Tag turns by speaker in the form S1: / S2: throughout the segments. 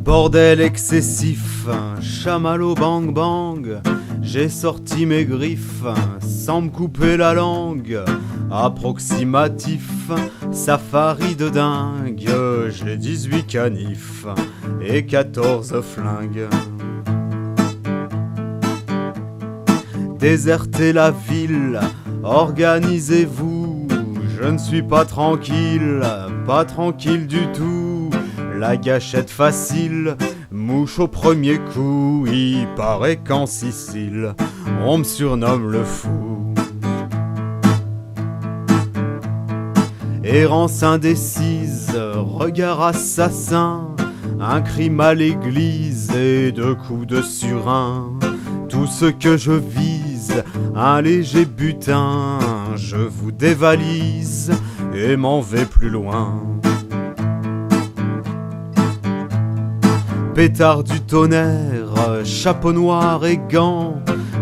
S1: Bordel excessif, chamallow bang bang, j'ai sorti mes griffes sans me couper la langue. Approximatif, safari de dingue, j'ai 18 canifs et 14 flingues. Désertez la ville, organisez-vous, je ne suis pas tranquille du tout. La gâchette facile, mouche au premier coup, il paraît qu'en Sicile, on me surnomme le fou. Errance indécise, regard assassin, un crime à l'église et 2 coups de surin. Tout ce que je vise, un léger butin, je vous dévalise et m'en vais plus loin. Pétard du tonnerre, chapeau noir et gants,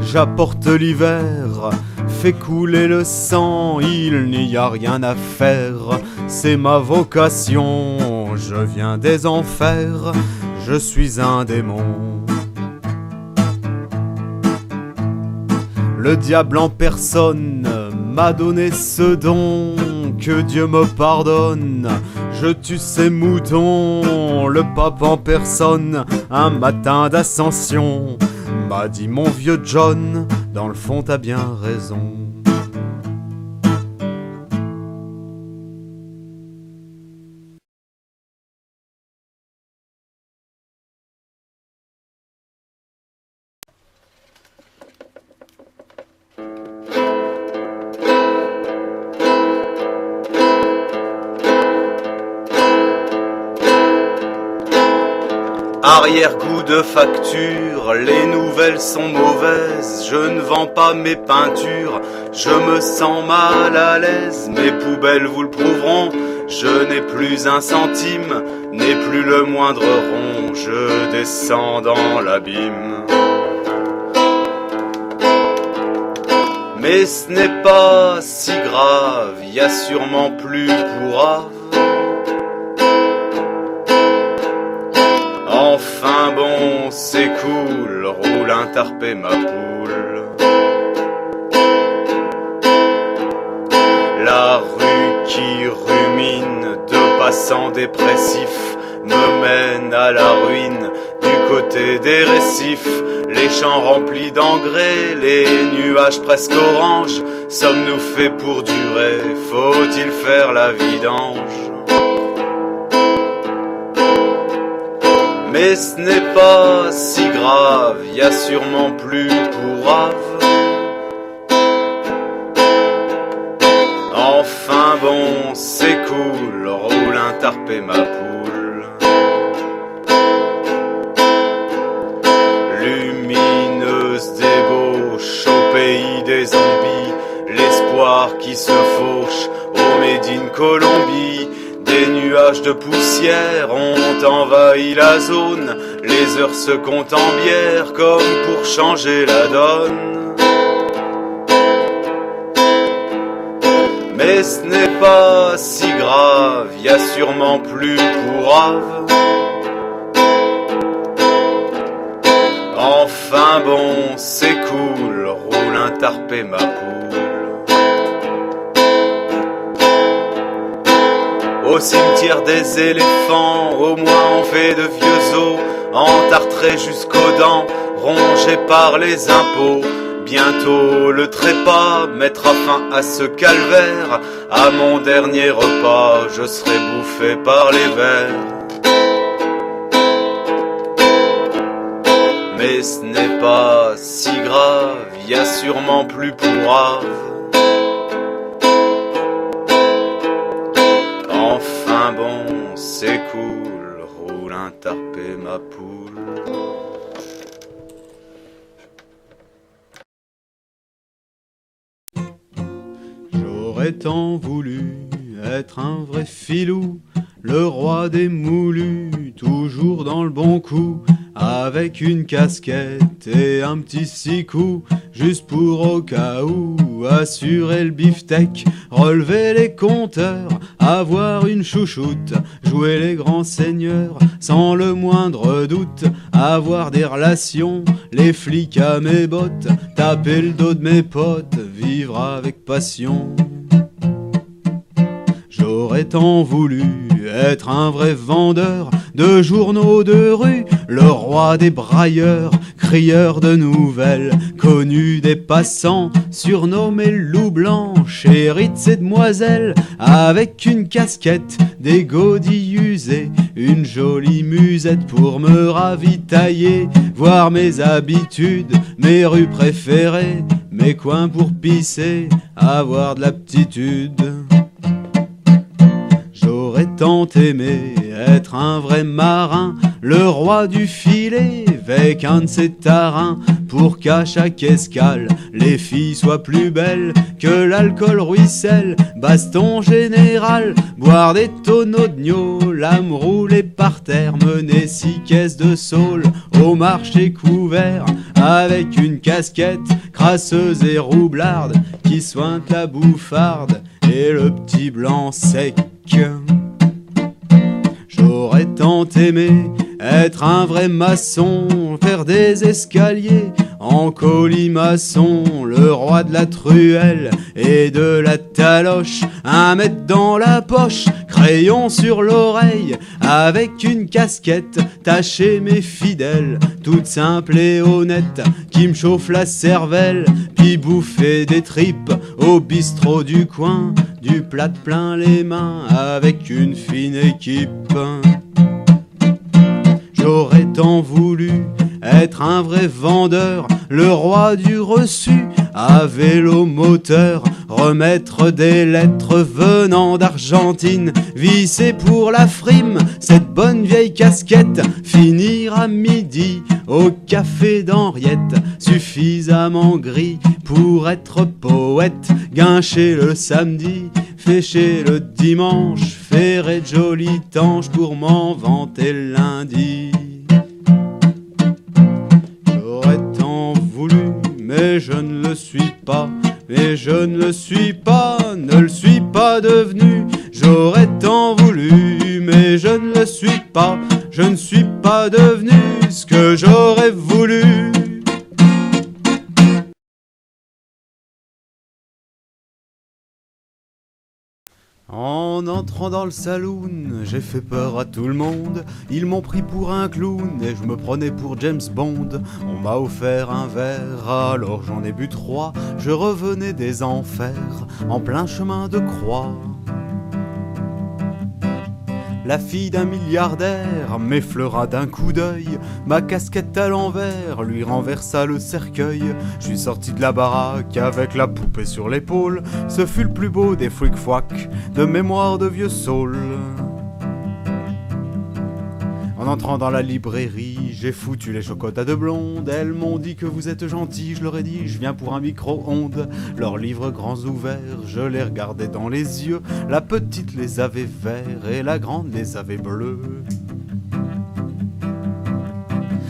S1: j'apporte l'hiver, fais couler le sang, il n'y a rien à faire, c'est ma vocation, je viens des enfers, je suis un démon. Le diable en personne m'a donné ce don, que Dieu me pardonne, je tue ces moutons. Le pape en personne, un matin d'ascension, m'a dit mon vieux John, dans le fond t'as bien raison. Arrière-goût de facture, les nouvelles sont mauvaises, je ne vends pas mes peintures, je me sens mal à l'aise, mes poubelles vous le prouveront, je n'ai plus un centime, n'ai plus le moindre rond, je descends dans l'abîme. Mais ce n'est pas si grave, y a sûrement plus pourrave. Enfin bon, c'est cool, roule un tarpé ma poule. La rue qui rumine de passants dépressifs me mène à la ruine du côté des récifs. Les champs remplis d'engrais, les nuages presque oranges, sommes-nous faits pour durer, faut-il faire la vidange? Mais ce n'est pas si grave, y a sûrement plus pourrave. Enfin bon, c'est cool, roule un tarpé ma poule. Lumineuse débauche au pays des zombies, l'espoir qui se fauche au Made in Colombie. Des nuages de poussière ont envahi la zone, les heures se comptent en bière comme pour changer la donne. Mais ce n'est pas si grave, y a sûrement plus pourrave. Enfin bon, c'est cool, roule un tarpé ma poule. Au cimetière des éléphants, au moins on fait de vieux os, entartrés jusqu'aux dents, rongés par les impôts. Bientôt le trépas mettra fin à ce calvaire, à mon dernier repas, je serai bouffé par les vers. Mais ce n'est pas si grave, y a sûrement plus pourrave. Enfin bon, c'est cool, roule un tarpé ma poule. J'aurais tant voulu être un vrai filou, le roi des moulus, toujours dans le bon coup, avec une casquette et un petit sicou, juste pour au cas où assurer le beefsteak, relever les compteurs, avoir une chouchoute, jouer les grands seigneurs sans le moindre doute, avoir des relations, les flics à mes bottes, taper le dos de mes potes, vivre avec passion. J'aurais tant voulu être un vrai vendeur de journaux de rue, le roi des brailleurs, crieur de nouvelles, connu des passants, surnommé le loup blanc, chéri de ces demoiselles, avec une casquette, des godilles usées, une jolie musette pour me ravitailler, voir mes habitudes, mes rues préférées, mes coins pour pisser, avoir de l'aptitude. J'aurais tant aimé être un vrai marin, le roi du filet, avec un de ses tarins, pour qu'à chaque escale, les filles soient plus belles, que l'alcool ruisselle, baston général, boire des tonneaux de gnôle, l'âme rouler par terre, mener 6 caisses de saule au marché couvert, avec une casquette crasseuse et roublarde, qui sointe la bouffarde et le petit blanc sec. J'aurais tant aimé être un vrai maçon, faire des escaliers en colimaçon, le roi de la truelle et de la taloche, un mètre dans la poche, crayon sur l'oreille, avec une casquette, tâcher mes fidèles, toute simple et honnête, qui me chauffe la cervelle, puis bouffer des tripes au bistrot du coin, du plat plein les mains, avec une fine équipe. J'aurais tant voulu être un vrai vendeur, le roi du reçu, à vélo moteur, remettre des lettres venant d'Argentine, visser pour la frime cette bonne vieille casquette, finir à midi au café d'Henriette, suffisamment gris pour être poète, guincher le samedi, fécher le dimanche, ferrer de jolies tanches pour m'en vanter le lundi. J'aurais tant voulu, mais je ne le suis pas, mais je ne le suis pas, ne le suis pas devenu. J'aurais tant voulu, mais je ne le suis pas, je ne suis pas devenu ce que j'aurais voulu. En entrant dans le saloon, j'ai fait peur à tout le monde. Ils m'ont pris pour un clown et je me prenais pour James Bond. On m'a offert un verre, alors j'en ai bu 3. Je revenais des enfers, en plein chemin de croix. La fille d'un milliardaire m'effleura d'un coup d'œil, ma casquette à l'envers lui renversa le cercueil. Je suis sorti de la baraque avec la poupée sur l'épaule, ce fut le plus beau des fric-fouacs de mémoire de vieux saule. En entrant dans la librairie, j'ai foutu les chocotats de blonde. Elles m'ont dit que vous êtes gentil, je leur ai dit je viens pour un micro-ondes. Leurs livres grands ouverts, je les regardais dans les yeux. La petite les avait verts et la grande les avait bleus.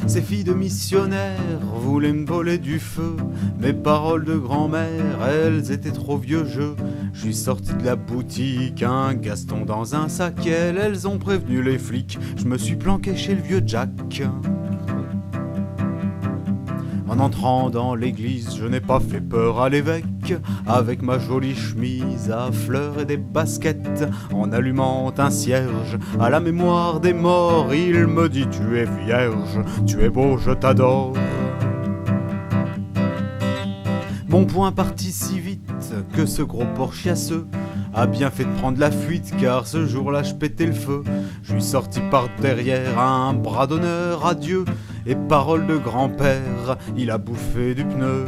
S1: Ces filles de missionnaires voulaient me voler du feu. Mes paroles de grand-mère, elles étaient trop vieux jeu. Je suis sorti de la boutique, un Gaston dans un sac. Elles ont prévenu les flics, je me suis planqué chez le vieux Jack. En entrant dans l'église, je n'ai pas fait peur à l'évêque. Avec ma jolie chemise à fleurs et des baskets, en allumant un cierge à la mémoire des morts, il me dit tu es vierge, tu es beau, je t'adore. Mon poing partit si vite que ce gros porc chiasseux a bien fait de prendre la fuite, car ce jour-là je pétais le feu. Je suis sorti par derrière un bras d'honneur à Dieu, et parole de grand-père, il a bouffé du pneu.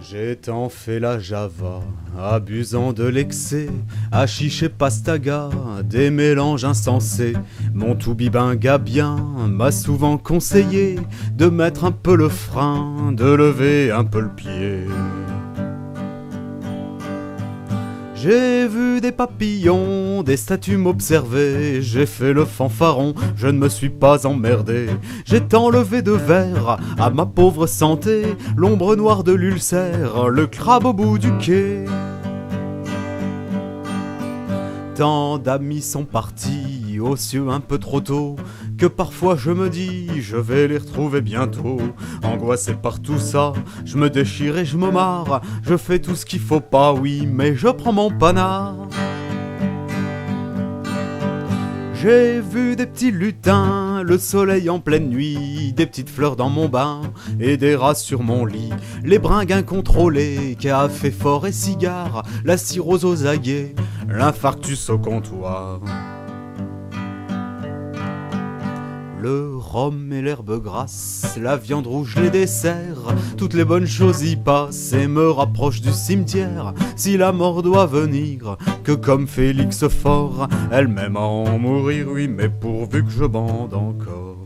S1: J'ai tant fait la Java, abusant de l'excès, hachiche et pastaga, des mélanges insensés. Mon toubibin gabien m'a souvent conseillé de mettre un peu le frein, de lever un peu le pied. J'ai vu des papillons, des statues m'observer, j'ai fait le fanfaron, je ne me suis pas emmerdé. J'ai enlevé de verre à ma pauvre santé, l'ombre noire de l'ulcère, le crabe au bout du quai. Tant d'amis sont partis aux cieux un peu trop tôt, que parfois je me dis je vais les retrouver bientôt. Angoissé par tout ça, je me déchire et je me marre, je fais tout ce qu'il faut pas, oui, mais je prends mon panard. J'ai vu des petits lutins, le soleil en pleine nuit, des petites fleurs dans mon bain et des rats sur mon lit. Les bringues incontrôlés, café fort et cigare, la cirrhose aux aguets, l'infarctus au comptoir. Le rhum et l'herbe grasse, la viande rouge, les desserts, toutes les bonnes choses y passent et me rapprochent du cimetière. Si la mort doit venir, que comme Félix Faure, elle m'aime à en mourir, oui, mais pourvu que je bande encore.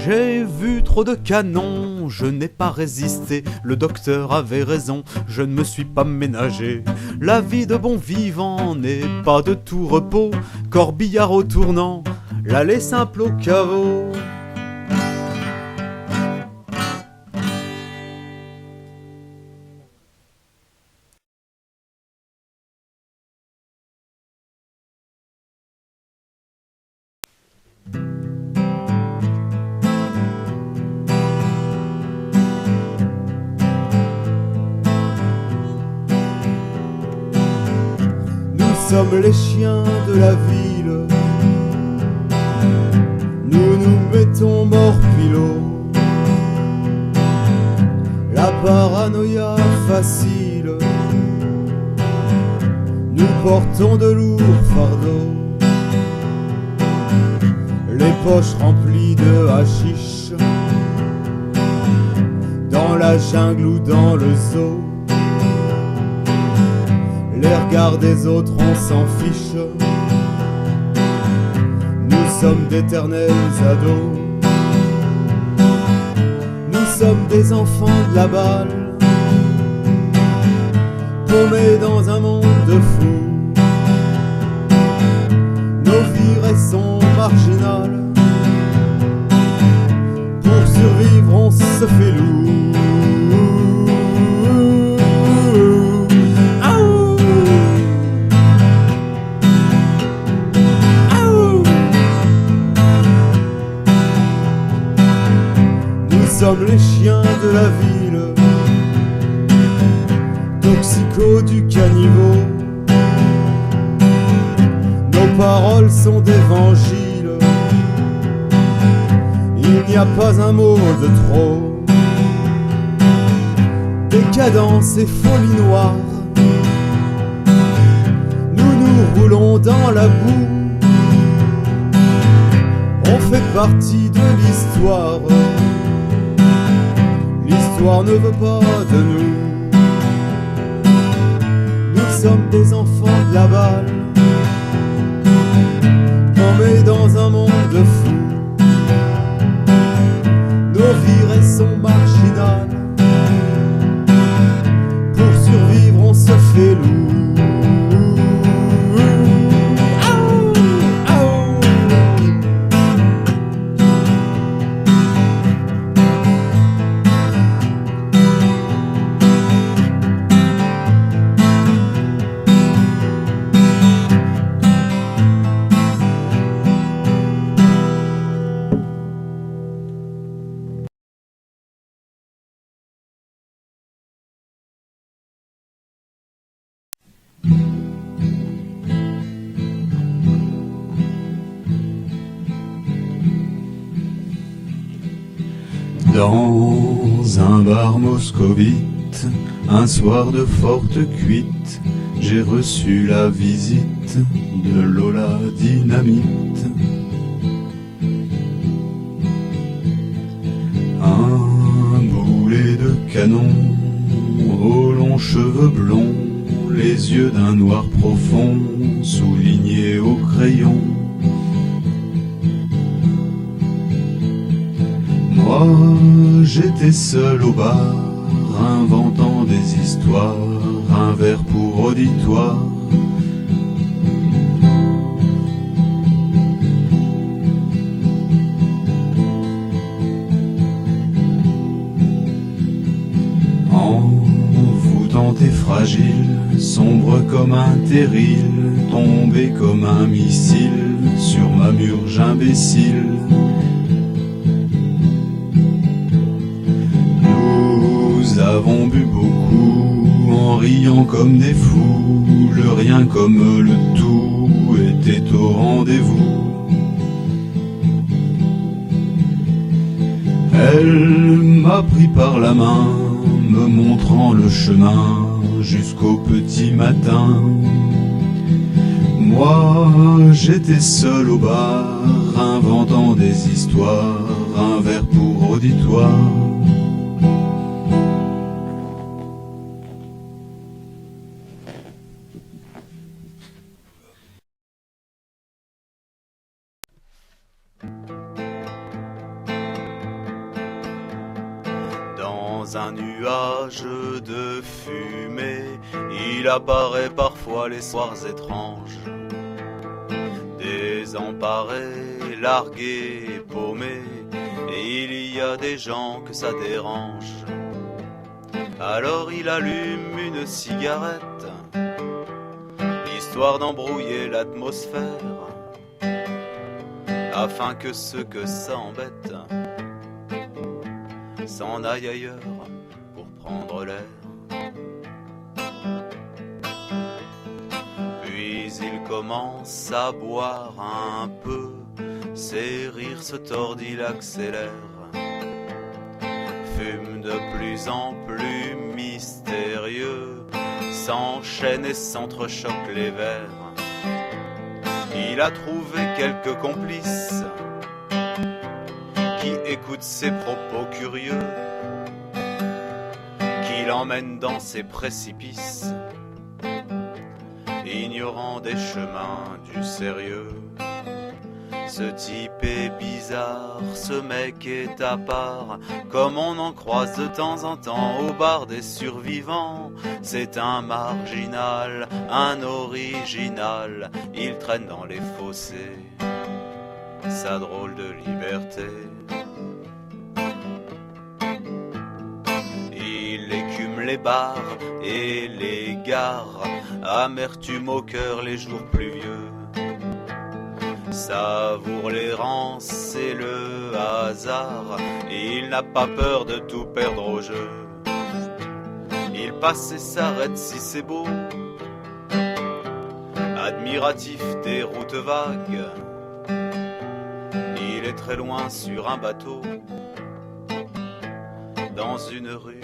S1: J'ai vu trop de canons, je n'ai pas résisté, le docteur avait raison, je ne me suis pas ménagé. La vie de bon vivant n'est pas de tout repos, corbillard au tournant, l'allée simple au caveau. Nous sommes les chiens de la ville, nous nous mettons mort-pilot. La paranoïa facile, nous portons de lourds fardeaux. Les poches remplies de hashish, dans la jungle ou dans le zoo. Les regards des autres, on s'en fiche. Nous sommes d'éternels ados. Nous sommes des enfants de la balle, paumés dans un monde de fous. Nos vies sont marginales. Pour survivre, on se fait loup. Nous sommes les chiens de la ville, toxicos du caniveau. Nos paroles sont d'évangile, il n'y a pas un mot de trop. Décadence et folie noire, nous nous roulons dans la boue. On fait partie de l'histoire. L'histoire ne veut pas de nous. Nous sommes des enfants de la balle, tombés dans un monde de fous. Nos vies sont marginales. Pour survivre, on se fait loup. Dans un bar moscovite, un soir de forte cuite, j'ai reçu la visite de Lola Dynamite. Un boulet de canon aux longs cheveux blonds, les yeux d'un noir profond soulignés au crayon. Moi, j'étais seul au bar inventant des histoires, un vers pour auditoire. Envoûtant et fragile, sombre comme un terril, tombé comme un missile sur ma murge imbécile. Nous avons bu beaucoup, en riant comme des fous, le rien comme le tout était au rendez-vous. Elle m'a pris par la main, me montrant le chemin jusqu'au petit matin. Moi, j'étais seul au bar, inventant des histoires, un vers pour auditoire. Dans un nuage de fumée, il apparaît parfois les soirs étranges. Désemparé, largué, paumé, et il y a des gens que ça dérange. Alors il allume une cigarette, histoire d'embrouiller l'atmosphère, afin que ceux que ça embête s'en aille ailleurs pour prendre l'air. Puis il commence à boire un peu, ses rires se tordent, il accélère, fume de plus en plus mystérieux, s'enchaîne et s'entrechoque les verres. Il a trouvé quelques complices qui écoute ses propos curieux, qui l'emmène dans ses précipices, ignorant des chemins du sérieux. Ce type est bizarre, ce mec est à part, comme on en croise de temps en temps au bar des survivants. C'est un marginal, un original, il traîne dans les fossés, sa drôle de liberté. Il écume les bars et les gares, amertume au cœur les jours pluvieux. Savoure l'errance et le hasard, il n'a pas peur de tout perdre au jeu. Il passe et s'arrête si c'est beau, admiratif des routes vagues. Il est très loin sur un bateau, dans une rue,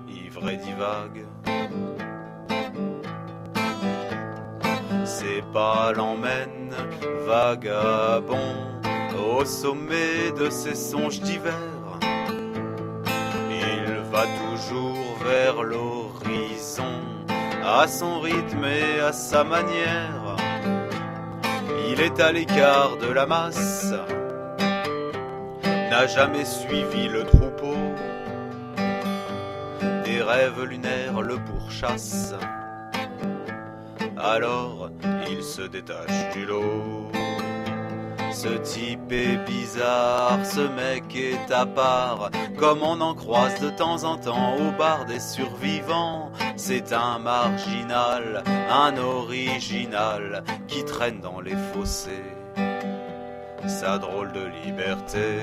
S1: ivre et divague. Ses pas l'emmènent vagabond au sommet de ses songes d'hiver. Il va toujours vers l'horizon, à son rythme et à sa manière. Il est à l'écart de la masse, n'a jamais suivi le troupeau. Des rêves lunaires le pourchassent, alors il se détache du lot. Ce type est bizarre, ce mec est à part, comme on en croise de temps en temps au bar des survivants. C'est un marginal, un original, qui traîne dans les fossés, sa drôle de liberté.